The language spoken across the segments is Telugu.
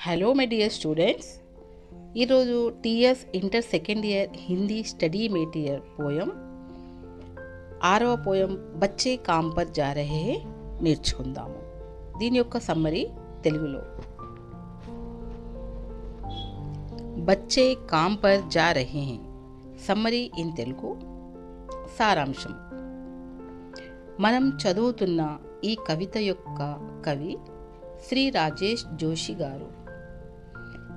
హలో మై డియర్ స్టూడెంట్స్, ఈరోజు TS inter second year Hindi study material poem 6వ పోయం బచ్చే కామ్ పర్ జా రహే హై నేర్చుకుందాము. దీని యొక్క సమ్మరీ తెలుగులో. బచ్చే కామ్ పర్ జా రహే హై. Summary in Telugu. సారాంశం. మనం చదువుతున్న ఈ కవిత యొక్క కవి శ్రీ రాజేష్ జోషి గారు.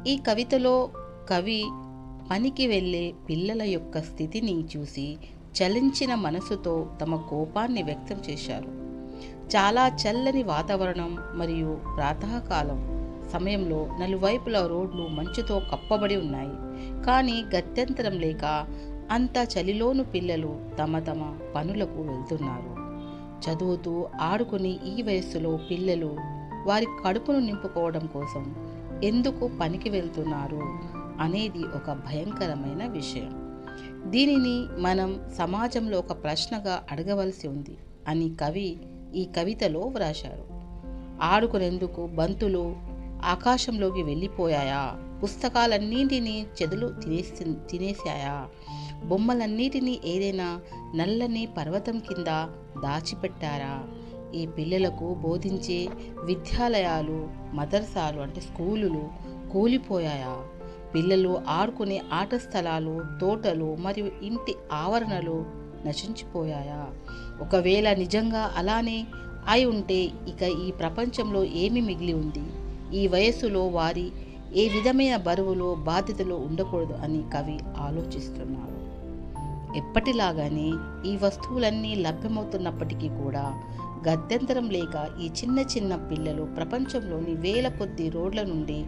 ఈ కవితలో కవి పనికి వెళ్ళే పిల్లల యొక్క స్థితిని చూసి చలించిన మనసుతో తమ కోపాన్ని వ్యక్తం చేశారు. చాలా చల్లని వాతావరణం మరియు ప్రాతకాలం సమయంలో నలువైపుల రోడ్లు మంచుతో కప్పబడి ఉన్నాయి. కానీ గత్యంతరం లేక అంత చలిలోను పిల్లలు తమ తమ పనులకు వెళ్తున్నారు. చదువుతూ ఆడుకుని ఈ వయస్సులో పిల్లలు వారి కడుపును నింపుకోవడం కోసం ఎందుకు పనికి వెళ్తున్నారు అనేది ఒక భయంకరమైన విషయం. దీనిని మనం సమాజంలో ఒక ప్రశ్నగా అడగవలసి ఉంది అని కవి ఈ కవితలో వ్రాశారు. ఆడుకునేందుకు బంతులు ఆకాశంలోకి వెళ్ళిపోయాయా? పుస్తకాలన్నింటినీ చెదులు తినేశాయా? బొమ్మలన్నిటినీ ఏదైనా నల్లని పర్వతం కింద దాచిపెట్టారా? ఈ పిల్లలకు బోధించే విద్యాలయాలు, మదర్సాలు అంటే స్కూలులు కూలిపోయాయా? పిల్లలు ఆడుకునే ఆట స్థలాలు, తోటలు మరియు ఇంటి ఆవరణలు నశించిపోయాయా? ఒకవేళ నిజంగా అలానే అయి ఉంటే ఇక ఈ ప్రపంచంలో ఏమి మిగిలి ఉంది? ఈ వయస్సులో వారి ఏ విధమైన బరువులు, బాధ్యతలు ఉండకూడదు అని కవి ఆలోచిస్తున్నారు. ఎప్పటిలాగానే ఈ వస్తువులన్నీ లభ్యమవుతున్నప్పటికీ కూడా గత్యంతరం లేక ఈ చిన్న చిన్న పిల్లలు ప్రపంచంలోని వేల కొద్ది రోడ్ల నుండి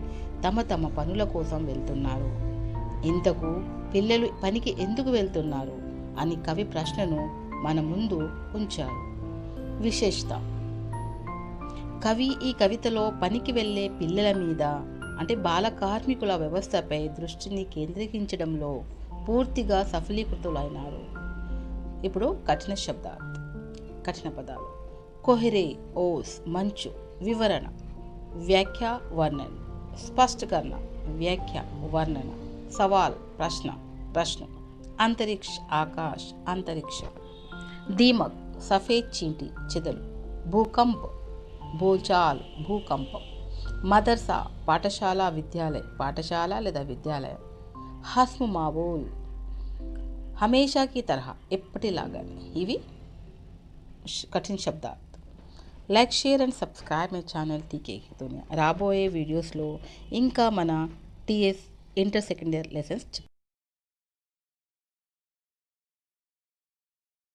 తమ తమ పనుల కోసం వెళ్తున్నారు. ఇంతకు పిల్లలు పనికి ఎందుకు వెళ్తున్నారు అని కవి ప్రశ్నను మన ముందు ఉంచారు. విశేషత. కవి ఈ కవితలో పనికి వెళ్ళే పిల్లల మీద అంటే బాల కార్మికుల వ్యవస్థపై దృష్టిని కేంద్రీకరించడంలో పూర్తిగా సఫలీకృతులైనారు. ఇప్పుడు కఠిన పదాలు. कोहरे, ओस, मंचु, विवरण, व्याख्या, वर्णन, स्पष्ट करना, व्याख्या, वर्णन, सवाल, प्रश्न, अंतरिक्ष, आकाश, अंतरिक्ष, दीमक, सफेद चींटी, चिदल, भूकंप, बोलचाल, भूकंपम, मदरसा, पाठशाला, विद्यालय, पाठशाला లేదా విద్యాలయం, हस्म मामूल, हमेशा की तरह, ఎప్పటిలాగానే. ఇవి కఠిన శబ్దాలు. Like, share and subscribe my channel TK Duniya. రాబోయే వీడియోస్లో ఇంకా మన TS inter second year lessons